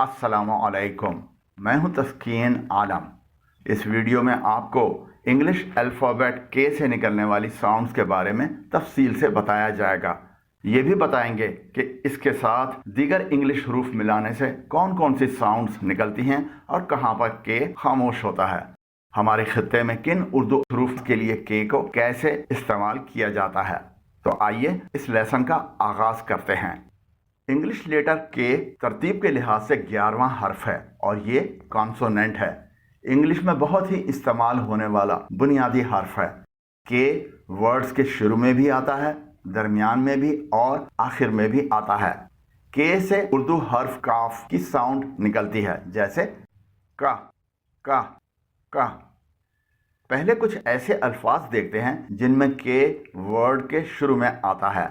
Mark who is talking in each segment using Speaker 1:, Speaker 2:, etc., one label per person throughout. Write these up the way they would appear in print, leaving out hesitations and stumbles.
Speaker 1: अस्सलामु अलैकुम। मैं हूं तस्कीन आलम। इस वीडियो में आपको इंग्लिश अल्फ़ाबेट के से निकलने वाली साउंड्स के बारे में तफसील से बताया जाएगा। ये भी बताएंगे कि इसके साथ दीगर इंग्लिश हरूफ मिलाने से कौन कौन सी साउंड्स निकलती हैं और कहाँ पर के खामोश होता है। हमारे खित्ते में किन उर्दू हरूफ के लिए के को कैसे इस्तेमाल किया जाता है। तो आइए इस लेसन का आगाज़ करते हैं। इंग्लिश लेटर के तरतीब के लिहाज से 11वां हर्फ है और ये कॉन्सोनेंट है। इंग्लिश में बहुत ही इस्तेमाल होने वाला बुनियादी हर्फ है। के वर्ड्स के शुरू में भी आता है, दरमियान में भी और आखिर में भी आता है। के से उर्दू हर्फ काफ की साउंड निकलती है, जैसे का का का। पहले कुछ ऐसे अल्फाज देखते हैं जिनमें के वर्ड के शुरू में आता है।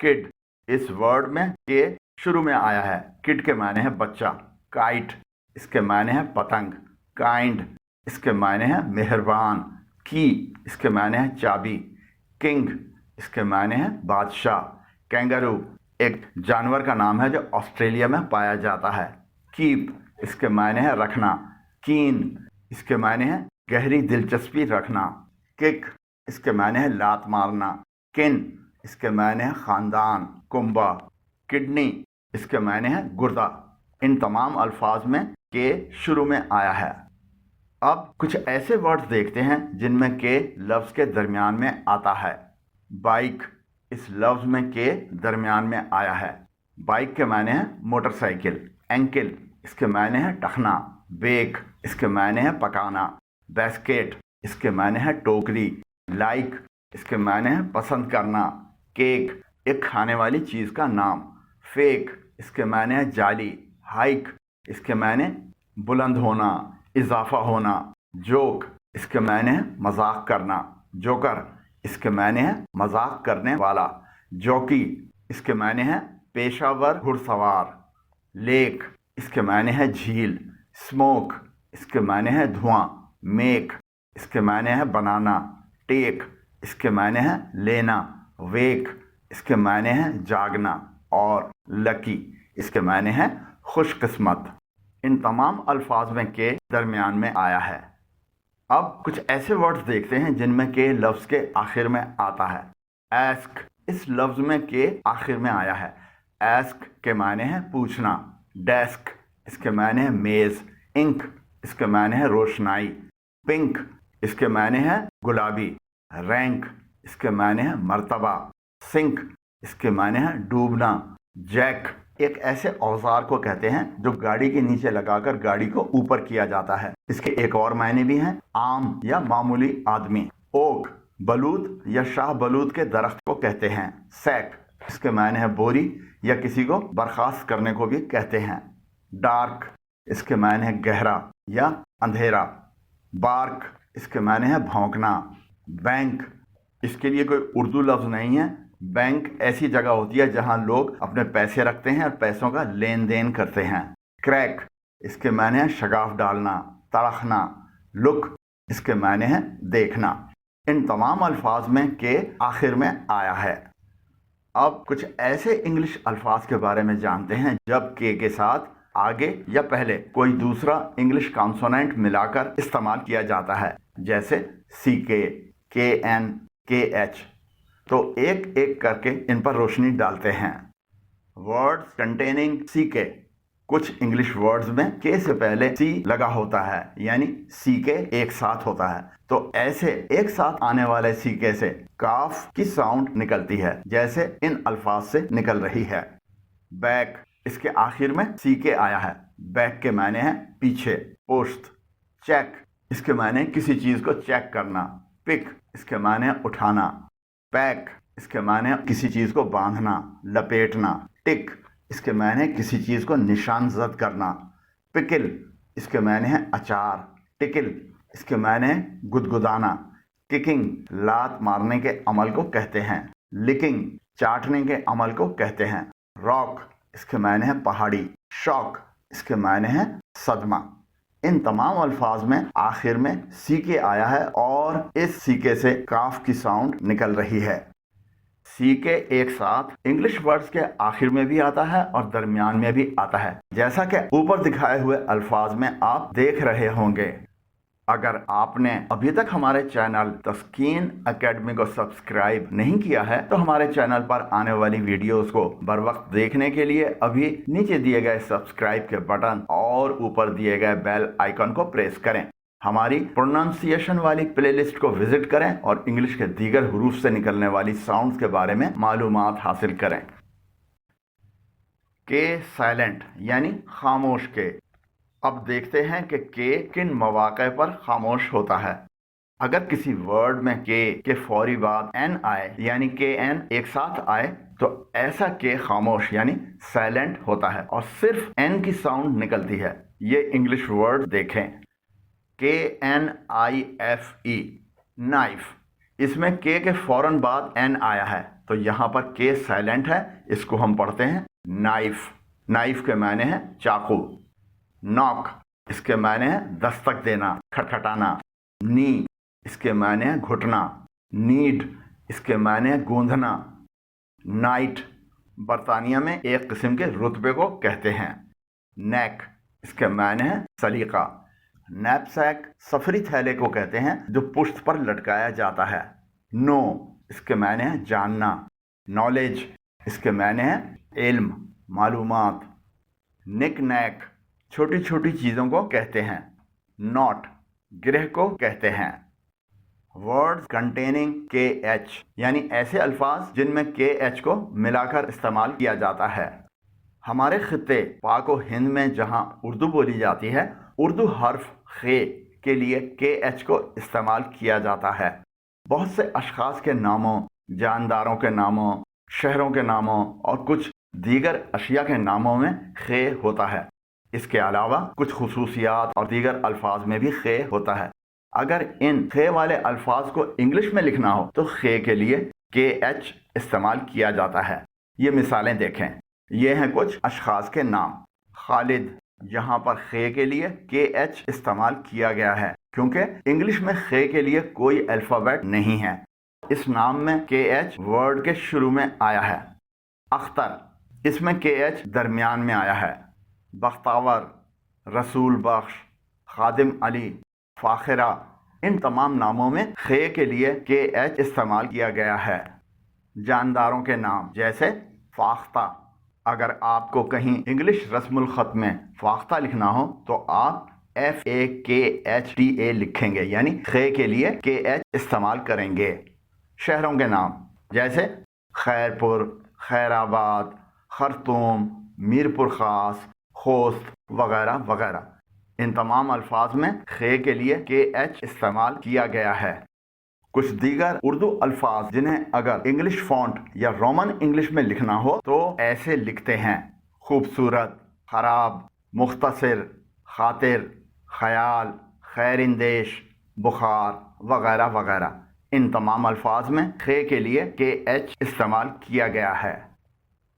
Speaker 1: किड, इस वर्ड में के शुरू में आया है। किड के माने है बच्चा। काइट, इसके माने है पतंग। काइंड, इसके माने है मेहरबान। की, इसके माने है चाबी। किंग, इसके माने है बादशाह। कैंगरू, एक जानवर का नाम है जो ऑस्ट्रेलिया में पाया जाता है। कीप, इसके माने है रखना। कीन, इसके माने है गहरी दिलचस्पी रखना। किक, इसके माने है लात मारना। किन, इसके माने है ख़ानदान, कुंबा। किडनी, इसके माने है गुर्दा। इन तमाम अल्फाज में के शुरू में आया है। अब कुछ ऐसे वर्ड्स देखते हैं जिनमें के लफ्ज़ के दरमियान में आता है। बाइक, इस लफ्ज़ में के दरमियान में आया है। बाइक के माने है मोटरसाइकिल। एंकिल, इसके माने है टखना। बेक, इसके माने है पकाना। बास्केट, इसके माने है टोकरी। लाइक, इसके माने है पसंद करना। केक, एक खाने वाली चीज़ का नाम। फेक, इसके माने है जाली। हाइक, इसके माने बुलंद होना, इजाफा होना। जोक, इसके माने है मजाक करना। जोकर, इसके माने है मजाक करने वाला। जॉकी, इसके माने है पेशावर घुड़सवार। लेक, इसके माने है झील। स्मोक, इसके माने है धुआं। मेक, इसके माने है बनाना। टेक, इसके माने है लेना। वेक, इसके माने हैं जागना। और लकी, इसके माने हैं खुशकिस्मत। इन तमाम अल्फाज में के दरमियान में आया है। अब कुछ ऐसे वर्ड्स देखते हैं जिनमें के लफ्ज़ के आखिर में आता है। एस्क, इस लफ्ज़ में के आखिर में आया है। एस्क के माने हैं पूछना। डेस्क, इसके माने हैं मेज़। इंक, इसके माने हैं रोशनाई। पिंक, इसके माने हैं गुलाबी। रैंक, इसके माने हैं मर्तबा। सिंक, इसके माने हैं डूबना। जैक, एक ऐसे औजार को कहते हैं जो गाड़ी के नीचे लगाकर गाड़ी को ऊपर किया जाता है। इसके एक और मायने भी हैं, आम या मामूली आदमी। ओक, बलूत या शाह बलूत के दरख्त को कहते हैं। सैक, इसके माने हैं बोरी या किसी को बर्खास्त करने को भी कहते हैं। डार्क, इसके माने हैं गहरा या अंधेरा। बार्क, इसके माने हैं भौंकना। बैंक, इसके लिए कोई उर्दू लफ्ज़ नहीं है। बैंक ऐसी जगह होती है जहां लोग अपने पैसे रखते हैं और पैसों का लेन देन करते हैं। क्रैक, इसके माने हैं शगाफ डालना, तड़कना। लुक, इसके माने हैं देखना। इन तमाम अल्फाज में के आखिर में आया है। अब कुछ ऐसे इंग्लिश अल्फाज के बारे में जानते हैं जब के साथ आगे या पहले कोई दूसरा इंग्लिश कॉन्सोनेंट मिलाकर इस्तेमाल किया जाता है, जैसे सी के एन, के एच। तो एक एक करके इन पर रोशनी डालते हैं। वर्ड्स कंटेनिंग सी के, कुछ इंग्लिश वर्ड्स में के से पहले सी लगा होता है, यानी सी के एक साथ होता है। तो ऐसे एक साथ आने वाले सी के से काफ की साउंड निकलती है, जैसे इन अल्फाज से निकल रही है। बैक, इसके आखिर में सी के आया है। बैक के माने हैं पीछे, पोस्ट। चेक, इसके माने किसी चीज को चेक करना। पिक, इसके माने हैं उठाना। पैक, इसके माने हैं किसी चीज को बांधना, लपेटना। टिक, इसके माने हैं किसी चीज को निशान जद करना। पिकल, इसके माने हैं अचार। टिकल, इसके माने हैं गुदगुदाना। किकिंग, लात मारने के अमल को कहते हैं। लिकिंग, चाटने के अमल को कहते हैं। रॉक, इसके माने हैं पहाड़ी। शॉक, इसके माने हैं सदमा। इन तमाम अल्फाज में आखिर में सी के आया है और इस सी के से काफ की साउंड निकल रही है। सी के एक साथ इंग्लिश वर्ड्स के आखिर में भी आता है और दरमियान में भी आता है, जैसा कि ऊपर दिखाए हुए अल्फाज में आप देख रहे होंगे। अगर आपने अभी तक हमारे चैनल तस्कीन एकेडमी को सब्सक्राइब नहीं किया है तो हमारे चैनल पर आने वाली वीडियोस को बर वक्त देखने के लिए अभी नीचे दिए गए सब्सक्राइब के बटन और ऊपर दिए गए बेल आइकन को प्रेस करें। हमारी प्रोनाउंसिएशन वाली प्लेलिस्ट को विजिट करें और इंग्लिश के दीगर हरूफ से निकलने वाली साउंड्स के बारे में मालूमात हासिल करें। के साइलेंट यानी खामोश के। अब देखते हैं कि किन मौक़े पर खामोश होता है। अगर किसी वर्ड में के फौरी बाद एन आए यानी के एन एक साथ आए तो ऐसा के खामोश यानी साइलेंट होता है और सिर्फ एन की साउंड निकलती है। ये इंग्लिश वर्ड देखें, KNIFE नाइफ। इसमें के फौरन बाद एन आया है तो यहाँ पर के साइलेंट है, इसको हम पढ़ते हैं नाइफ। नाइफ के माने हैं चाकू। नॉक इसके माने हैं दस्तक देना, खटखटाना। नी इसके माने हैं घुटना। नीड इसके माने हैं गूंधना। नाइट बरतानिया में एक किस्म के रुतबे को कहते हैं। नेक इसके माने हैं सलीका। नैपसैक सफरी थैले को कहते हैं जो पुश्त पर लटकाया जाता है। नो इसके माने हैं जानना। नॉलेज इसके माने हैं इल्म, मालूमात। निक नैक छोटी छोटी चीज़ों को कहते हैं। नॉट गिरह को कहते हैं। वर्ड्स कंटेनिंग के एच यानी ऐसे अल्फाज जिनमें के एच को मिलाकर इस्तेमाल किया जाता है। हमारे खित्ते पाक व हिंद में जहाँ उर्दू बोली जाती है, उर्दू हर्फ खे के लिए के एच को इस्तेमाल किया जाता है। बहुत से अशखास के नामों, जानदारों के नामों, शहरों के नामों और कुछ दीगर अशिया के नामों में खे होता है। इसके अलावा कुछ खुसूसियात और दीगर अल्फाज में भी खे होता है। अगर इन खे वाले अल्फाज को इंग्लिश में लिखना हो तो खे के लिए के एच इस्तेमाल किया जाता है। ये मिसालें देखें। ये हैं कुछ अशखास के नाम। खालिद, यहाँ पर खे के लिए के एच इस्तेमाल किया गया है क्योंकि इंग्लिश में खे के लिए कोई अल्फ़ाबेट नहीं है। इस नाम में के एच वर्ड के शुरू में आया है। अख्तर, इसमें के एच दरमियान में आया है। बख्तावर, रसूल बख्श, खादिम अली, फाखिरा, इन तमाम नामों में खे के लिए के एच इस्तेमाल किया गया है। जानदारों के नाम जैसे फाख्ता, अगर आपको कहीं इंग्लिश रस्मुल ख़त में फाख्ता लिखना हो तो आप FAKHTA लिखेंगे यानी खे के लिए के एच इस्तेमाल करेंगे। शहरों के नाम जैसे खैरपुर, खैराबाद, खरतूम, मीरपुर ख़ास, खोस्त वगैरह वगैरह, इन तमाम अल्फाज में खे के लिए के एच इस्तेमाल किया गया है। कुछ दीगर उर्दू अल्फाज जिन्हें अगर इंग्लिश फॉन्ट या रोमन इंग्लिश में लिखना हो तो ऐसे लिखते हैं। खूबसूरत, खराब, मुख्तसर, खातिर, ख्याल, खैरिंदेश, बुखार वगैरह वगैरह। इन तमाम अल्फाज में खे के लिए के एच इस्तेमाल किया गया है।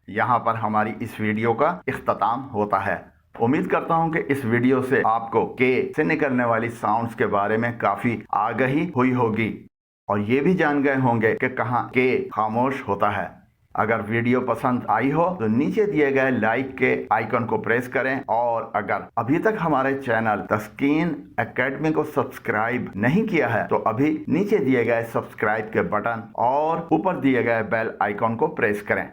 Speaker 1: यहाँ पर हमारी इस वीडियो का इख्तिताम होता है। उम्मीद करता हूँ कि इस वीडियो से आपको के से निकलने वाली साउंड्स के बारे में काफ़ी आगाही हुई होगी और ये भी जान गए होंगे कि कहाँ के खामोश होता है। अगर वीडियो पसंद आई हो तो नीचे दिए गए लाइक के आइकन को प्रेस करें और अगर अभी तक हमारे चैनल तस्कीन एकेडमी को सब्सक्राइब नहीं किया है तो अभी नीचे दिए गए सब्सक्राइब के बटन और ऊपर दिए गए बेल आइकन को प्रेस करें।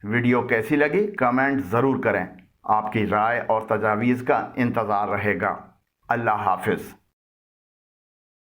Speaker 1: वीडियो कैसी लगी कमेंट ज़रूर करें। आपकी राय और तजावीज़ का इंतज़ार रहेगा। अल्लाह हाफिज़।